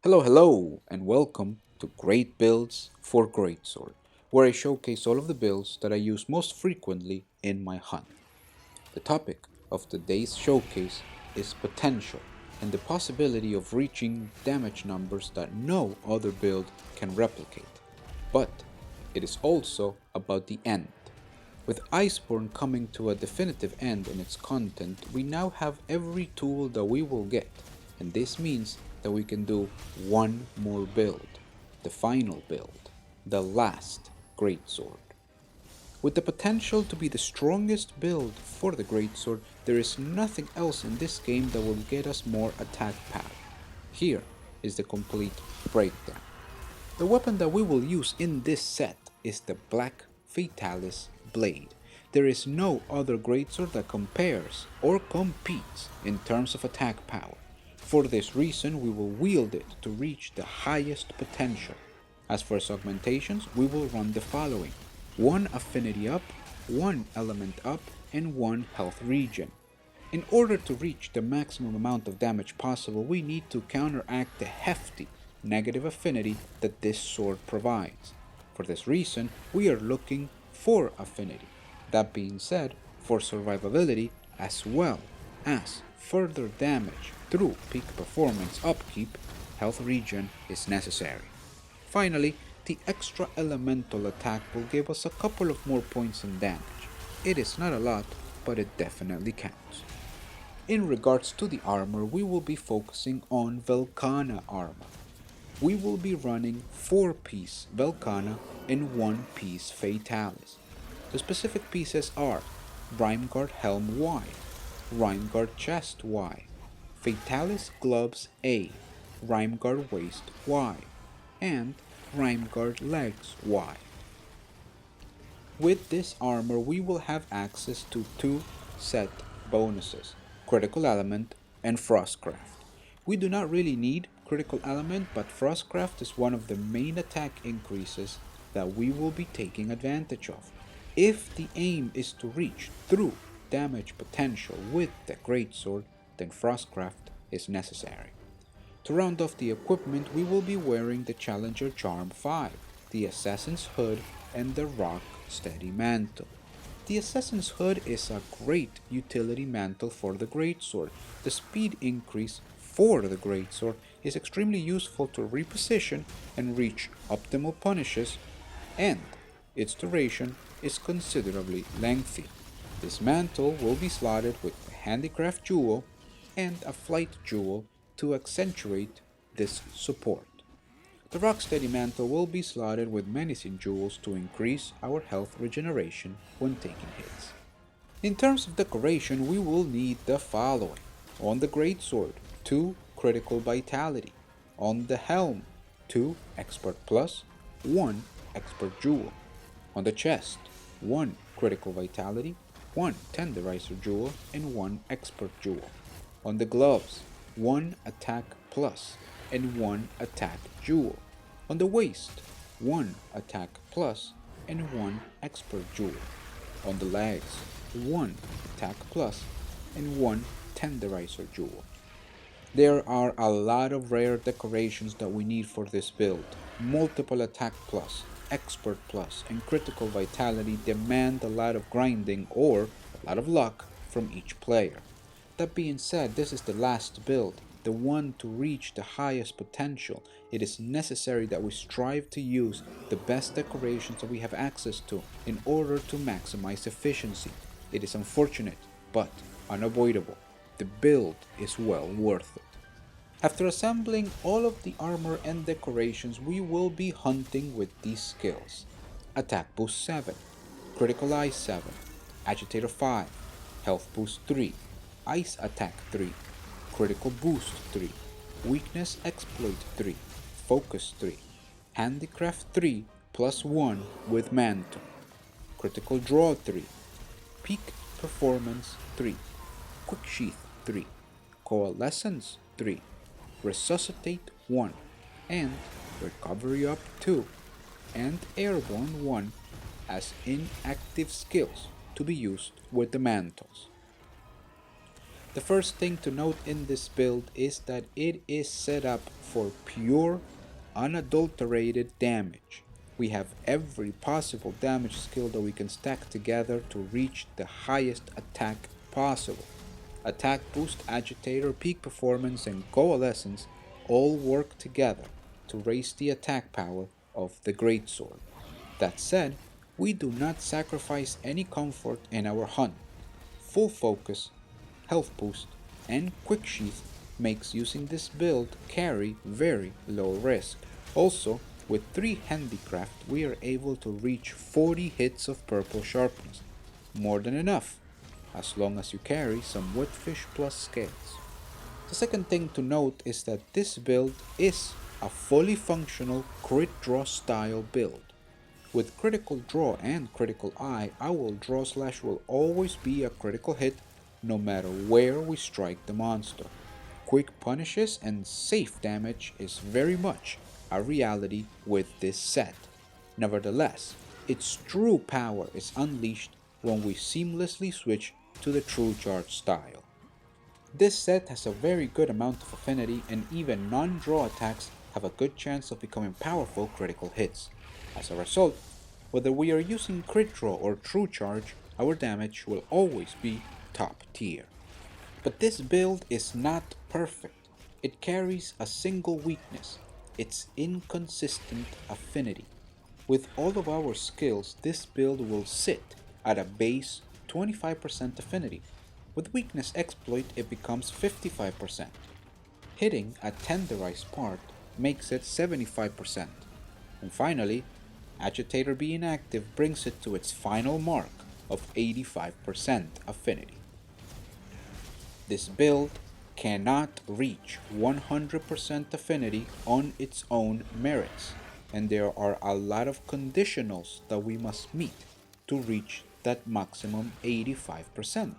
Hello, and welcome to Great Builds for Greatsword, where I showcase all of the builds that I use most frequently in my hunt. The topic of today's showcase is potential and the possibility of reaching damage numbers that no other build can replicate. But it is also about the end. With Iceborne coming to a definitive end in its content, we now have every tool that we will get, and this means that we can do one more build, the final build, the last Greatsword. With the potential to be the strongest build for the Greatsword, there is nothing else in this game that will get us more attack power. Here is the complete breakdown. The weapon that we will use in this set is the Black Fatalis Blade. There is no other greatsword that compares or competes in terms of attack power. For this reason, we will wield it to reach the highest potential. As for its augmentations, we will run the following: 1 affinity up, 1 element up, and 1 health regen. In order to reach the maximum amount of damage possible, we need to counteract the hefty negative affinity that this sword provides. For this reason, we are looking for affinity. That being said, for survivability as well as further damage through peak performance upkeep, health regen is necessary. Finally, the extra elemental attack will give us a couple of more points in damage. It is not a lot, but it definitely counts. In regards to the armor, we will be focusing on Velkhana armor. We will be running 4-piece Velkhana and 1-piece Fatalis. The specific pieces are Rimeguard Helm Y, Rimeguard Chest Y, Fatalis Gloves A, Rimeguard Waist Y, and Rimeguard Legs Y. With this armor, we will have access to 2 set bonuses: Critical Element and Frostcraft. We do not really need Critical Element, but Frostcraft is one of the main attack increases that we will be taking advantage of. If the aim is to reach through damage potential with the Greatsword, then Frostcraft is necessary. To round off the equipment, we will be wearing the Challenger Charm 5, the Assassin's Hood, and the Rock Steady Mantle. The Assassin's Hood is a great utility mantle for the Greatsword. The speed increase for the Greatsword is extremely useful to reposition and reach optimal punishes, and its duration is considerably lengthy. This mantle will be slotted with a Handicraft Jewel and a Flight Jewel to accentuate this support. The Rocksteady Mantle will be slotted with Menacing Jewels to increase our health regeneration when taking hits. In terms of decoration, we will need the following: on the Greatsword, 2 Critical Vitality; on the Helm, 2 Expert Plus, 1 Expert Jewel; on the chest, 1 Critical Vitality, 1 Tenderizer Jewel, and 1 Expert Jewel; on the gloves, 1 Attack Plus and 1 Attack Jewel; on the waist, 1 Attack Plus and 1 Expert Jewel; on the legs, 1 Attack Plus and 1 Tenderizer Jewel. There are a lot of rare decorations that we need for this build. Multiple Attack Plus, Expert Plus, and Critical Vitality demand a lot of grinding or a lot of luck from each player. That being said, this is the last build, the one to reach the highest potential. It is necessary that we strive to use the best decorations that we have access to in order to maximize efficiency. It is unfortunate, but unavoidable. The build is well worth it. After assembling all of the armor and decorations, we will be hunting with these skills: Attack Boost 7, Critical Eye 7, Agitator 5, Health Boost 3, Ice Attack 3, Critical Boost 3, Weakness Exploit 3, Focus 3, Handicraft 3 plus 1 with Mantle, Critical Draw 3, Peak Performance 3, Quick Sheath 3, Coalescence 3, Resuscitate 1, and Recovery Up 2, and Airborne 1 as inactive skills to be used with the Mantles. The first thing to note in this build is that it is set up for pure, unadulterated damage. We have every possible damage skill that we can stack together to reach the highest attack possible. Attack boost, agitator, peak performance, and coalescence all work together to raise the attack power of the greatsword. That said, we do not sacrifice any comfort in our hunt. Full focus, health boost, and quick sheath makes using this build carry very low risk. Also, with 3 handicraft we are able to reach 40 hits of purple sharpness, more than enough, as long as you carry some woodfish plus scales. The second thing to note is that this build is a fully functional crit draw style build. With critical draw and critical eye, our draw slash will always be a critical hit no matter where we strike the monster. Quick punishes and safe damage is very much a reality with this set. Nevertheless, its true power is unleashed when we seamlessly switch to the true charge style. This set has a very good amount of affinity, and even non-draw attacks have a good chance of becoming powerful critical hits. As a result, whether we are using crit draw or true charge, our damage will always be top tier. But this build is not perfect. It carries a single weakness: its inconsistent affinity. With all of our skills, this build will sit at a base 25% affinity. With weakness exploit, it becomes 55%. Hitting a tenderized part makes it 75%. And finally, agitator being active brings it to its final mark of 85% affinity. This build cannot reach 100% affinity on its own merits, and there are a lot of conditionals that we must meet to reach that maximum 85%.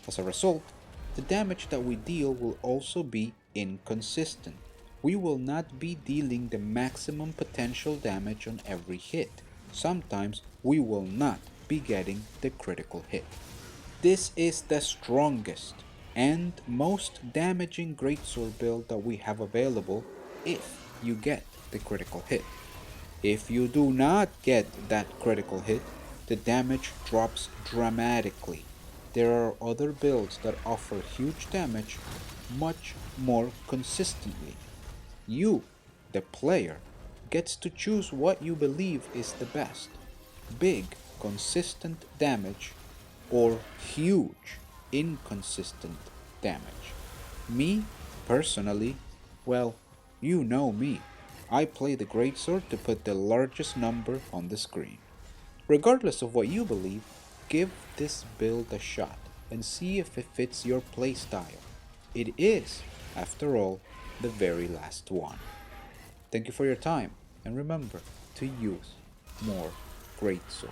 As a result, the damage that we deal will also be inconsistent. We will not be dealing the maximum potential damage on every hit. Sometimes we will not be getting the critical hit. This is the strongest and most damaging greatsword build that we have available if you get the critical hit. If you do not get that critical hit, the damage drops dramatically. There are other builds that offer huge damage much more consistently. You, the player, gets to choose what you believe is the best: big, consistent damage or huge, inconsistent damage. Me, personally, well, you know me. I play the greatsword to put the largest number on the screen. Regardless of what you believe, give this build a shot and see if it fits your playstyle. It is, after all, the very last one. Thank you for your time, and remember to use more greatsword.